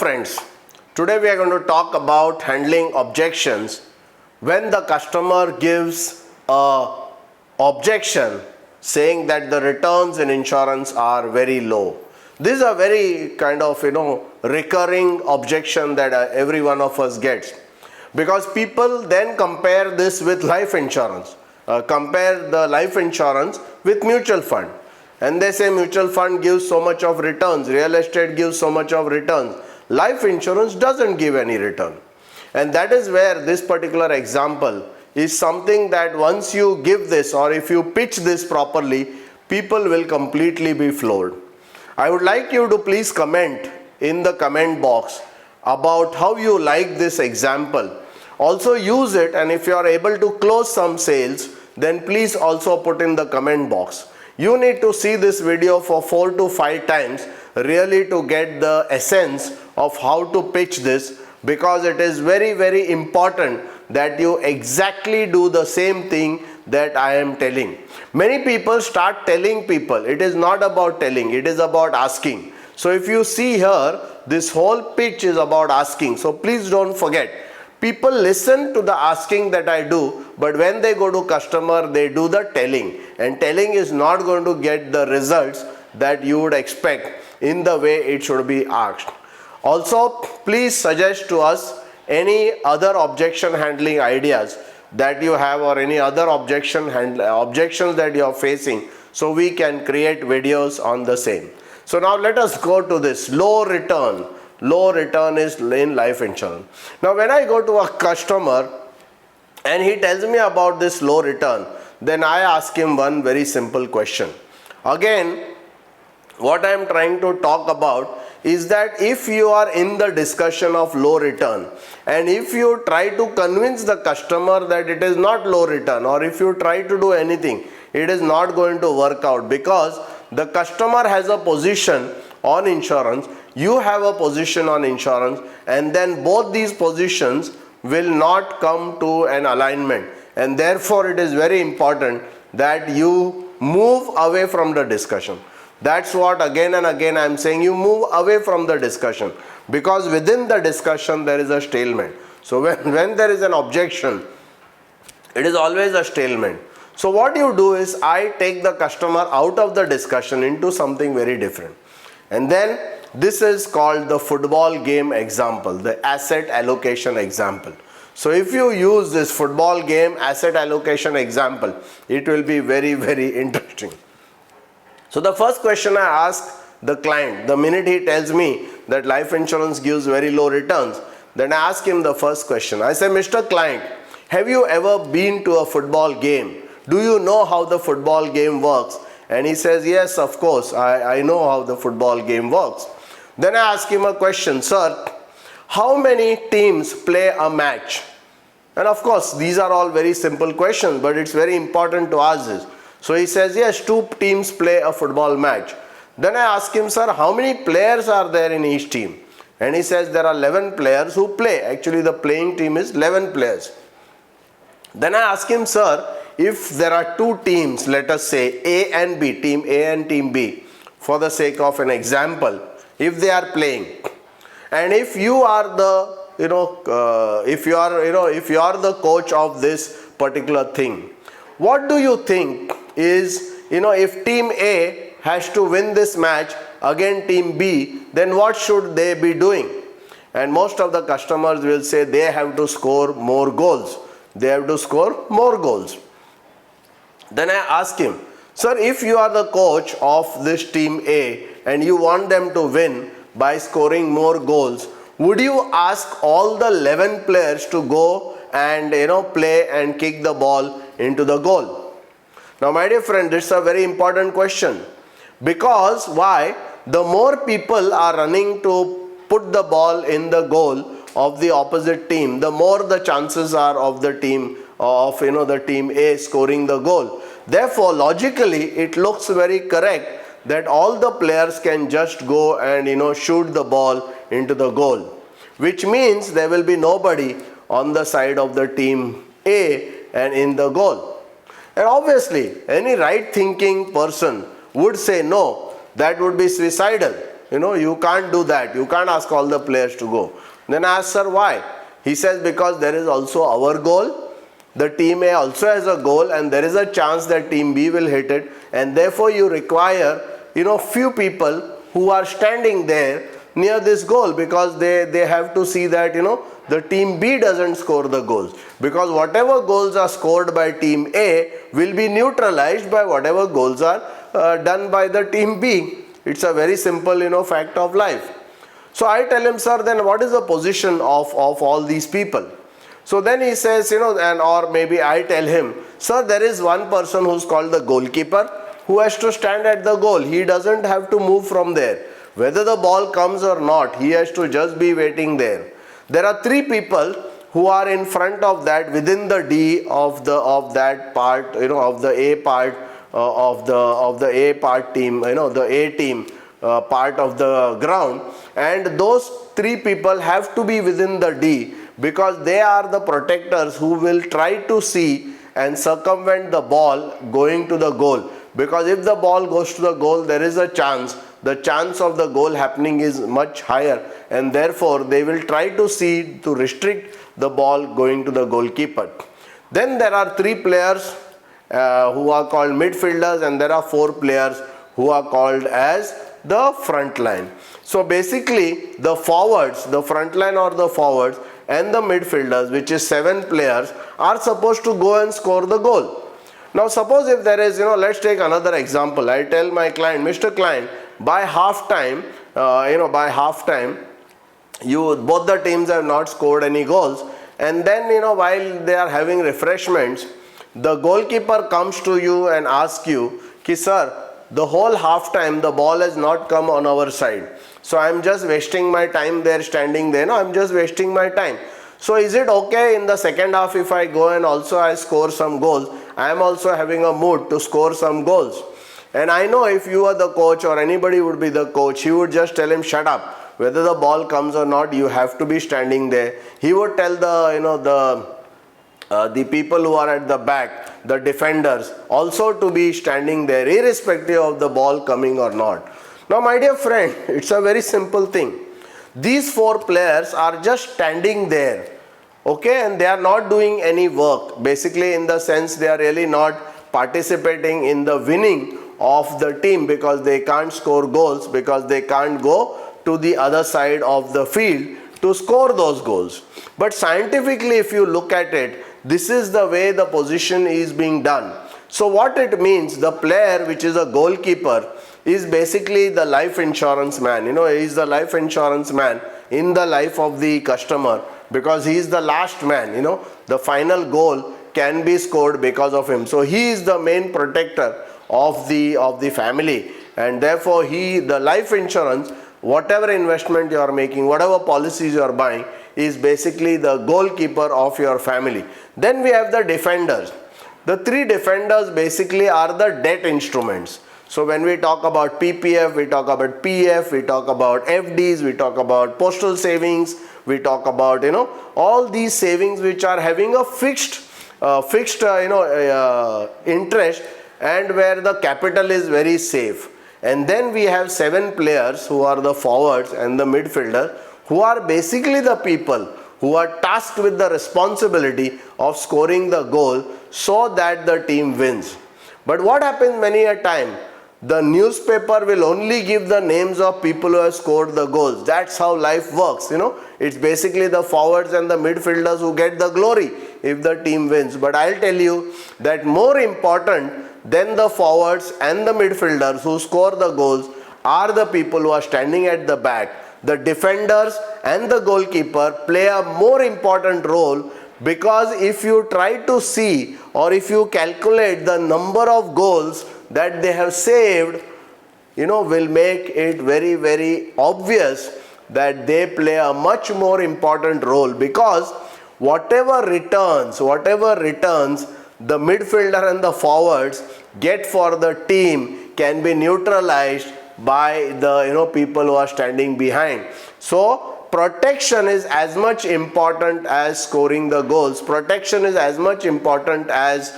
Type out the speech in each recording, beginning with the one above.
friends, today we are going to talk about handling objections when the customer gives a objection saying that the returns in insurance are very low. This is a very kind of recurring objection that every one of us gets, because people then compare this with life insurance, compare the life insurance with mutual fund, and they say mutual fund gives so much of returns, real estate gives so much of returns, life insurance doesn't give any return. And that is where this particular example is something that once you give this, or if you pitch this properly, people will completely be floored. I would like you to please comment in the comment box about how you like this example. Also use it, and if you are able to close some sales, then please also put in the comment box. You need to see this video for 4 to 5 times really to get the essence of how to pitch this, because it is very, very important that you exactly do the same thing that I am telling. Many people start telling people. It is not about telling, it is about asking. So if you see here, this whole pitch is about asking. So please don't forget. People listen to the asking that I do, but when they go to customer, they do the telling. And telling is not going to get the results that you would expect in the way it should be asked. Also, please suggest to us any other objection handling ideas that you have, or any other objections that you are facing, so we can create videos on the same. So now let us go to this low return. Low return is in life insurance. Now when I go to a customer and he tells me about this low return, then I ask him one very simple question. Again, what I am trying to talk about is that if you are in the discussion of low return, and if you try to convince the customer that it is not low return, or if you try to do anything, it is not going to work out, because the customer has a position on insurance, you have a position on insurance, and then both these positions will not come to an alignment, and therefore it is very important that you move away from the discussion. That's what again and again I am saying, you move away from the discussion, because within the discussion there is a stalemate. So when there is an objection, it is always a stalemate. So what you do is, I take the customer out of the discussion into something very different. And then this is called the football game example, the asset allocation example. So if you use this football game asset allocation example, it will be very, very interesting. So the first question I ask the client, the minute he tells me that life insurance gives very low returns, then I ask him the first question. I say, Mr. Client, have you ever been to a football game? Do you know how the football game works? And he says, yes, of course, I know how the football game works. Then I ask him a question, sir, how many teams play a match? And of course, these are all very simple questions, but it's very important to ask this. So he says, yes, 2 teams play a football match. Then I ask him, sir, how many players are there in each team? And he says there are 11 players who play. Actually, the playing team is 11 players. Then I ask him, sir, if there are 2 teams, let us say A and B, team A and team B, for the sake of an example, if they are playing, and if you are the if you are the coach of this particular thing, what do you think is, if team A has to win this match against team B, then what should they be doing? And most of the customers will say they have to score more goals. They have to score more goals. Then I ask him, sir, if you are the coach of this team A and you want them to win by scoring more goals, would you ask all the 11 players to go and play and kick the ball into the goal? Now my dear friend, this is a very important question, because why? The more people are running to put the ball in the goal of the opposite team, the more the chances are of the team the team A scoring the goal. Therefore, logically, it looks very correct that all the players can just go and shoot the ball into the goal, which means there will be nobody on the side of the team A and in the goal. And obviously, any right thinking person would say no, that would be suicidal. you can't do that. You can't ask all the players to go. Then I asked, sir, why? He says, because there is also our goal. The team A also has a goal, and there is a chance that team B will hit it, and therefore you require few people who are standing there near this goal, because they have to see that the team B doesn't score the goals, because whatever goals are scored by team A will be neutralized by whatever goals are done by the team B. It's a very simple fact of life. So I tell him, sir, then what is the position of all these people? So then he says, or maybe I tell him, sir, there is one person who's called the goalkeeper, who has to stand at the goal. He doesn't have to move from there. Whether the ball comes or not, he has to just be waiting there. There are three people who are in front of that, within the D of that part, of the A part of the A part team, the A team part of the ground, and those three people have to be within the D, because they are the protectors who will try to see and circumvent the ball going to the goal. Because if the ball goes to the goal, there is a chance. The chance of the goal happening is much higher, and therefore they will try to see to restrict the ball going to the goalkeeper. Then there are three players who are called midfielders, and there are four players who are called as the front line. So basically the forwards, the front line or the forwards, and the midfielders, which is 7 players, are supposed to go and score the goal. Now suppose if there is, let's take another example. I tell my client, Mr. Client, by half time, both the teams have not scored any goals, and then while they are having refreshments, the goalkeeper comes to you and asks you, ki sir, the whole half time the ball has not come on our side, so I am just wasting my time there standing there. No, I am just wasting my time. So is it okay in the second half if I go and also I score some goals? I am also having a mood to score some goals. And I know if you are the coach or anybody would be the coach, he would just tell him, shut up. Whether the ball comes or not, you have to be standing there. He would tell the people who are at the back, the defenders, also to be standing there, irrespective of the ball coming or not. Now my dear friend, it's a very simple thing. These 4 players are just standing there, okay, and they are not doing any work. Basically, in the sense, they are really not participating in the winning of the team, because they can't score goals, because they can't go to the other side of the field to score those goals. But scientifically, if you look at it, this is the way the position is being done. So what it means, the player, which is a goalkeeper, is basically the life insurance man. He is the life insurance man in the life of the customer, because he is the last man. The final goal can be scored because of him. So he is the main protector of the family, and therefore the life insurance, whatever investment you are making, whatever policies you are buying, is basically the goalkeeper of your family. Then we have the defenders. The 3 defenders basically are the debt instruments. So when we talk about PPF, we talk about PF, we talk about FDs, we talk about postal savings, we talk about all these savings which are having a fixed interest, and where the capital is very safe. And then we have 7 players who are the forwards and the midfielder, who are basically the people who are tasked with the responsibility of scoring the goal so that the team wins. But what happens many a time, the newspaper will only give the names of people who have scored the goals. That's how life works. It's basically the forwards and the midfielders who get the glory if the team wins. But I'll tell you that more important than the forwards and the midfielders who score the goals are the people who are standing at the back. The defenders and the goalkeeper play a more important role, because if you try to see, or if you calculate the number of goals that they have saved, will make it very, very obvious that they play a much more important role, because whatever returns the midfielder and the forwards get for the team can be neutralized by the people who are standing behind. So protection is as much important as scoring the goals. Protection is as much important as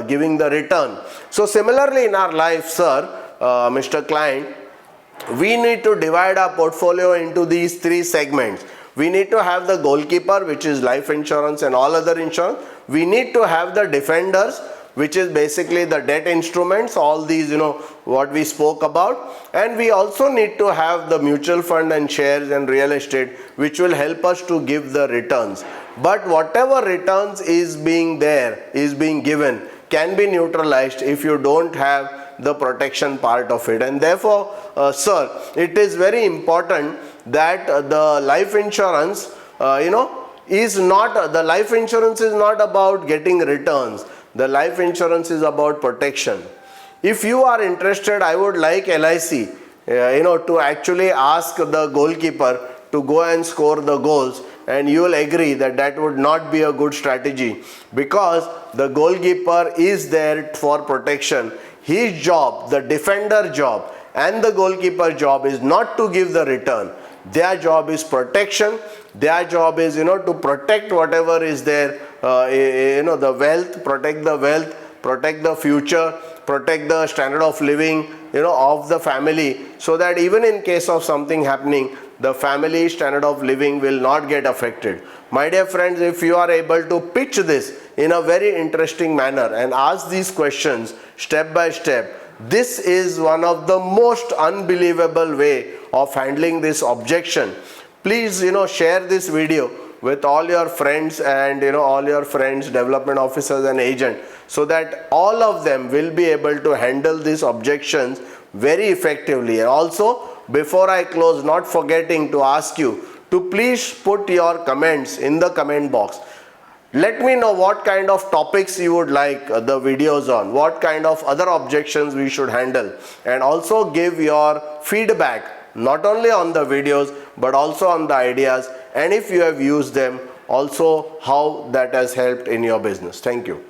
giving the return. So similarly in our life, sir, Mr. Client, we need to divide our portfolio into these three segments. We need to have the goalkeeper, which is life insurance and all other insurance. We need to have the defenders, which is basically the debt instruments, all these, what we spoke about. And we also need to have the mutual fund and shares and real estate, which will help us to give the returns. But whatever returns is being given, can be neutralized if you don't have the protection part of it. And therefore, sir, it is very important that the life insurance, is not about getting returns. The life insurance is about protection. If you are interested, I would like LIC, to actually ask the goalkeeper to go and score the goals, and you will agree that that would not be a good strategy, because the goalkeeper is there for protection. His job, the defender job and the goalkeeper job, is not to give the return. Their job is protection. Their job is, to protect whatever is there, the wealth, protect the future, protect the standard of living, of the family, so that even in case of something happening, the family standard of living will not get affected. My dear friends, if you are able to pitch this in a very interesting manner and ask these questions step by step, this is one of the most unbelievable way of handling this objection. Please, share this video with all your friends and all your friends, development officers and agents, so that all of them will be able to handle these objections very effectively. And also, before I close, not forgetting to ask you to please put your comments in the comment box. Let me know what kind of topics you would like the videos on, what kind of other objections we should handle, and also give your feedback not only on the videos but also on the ideas, and if you have used them, also how that has helped in your business. Thank you.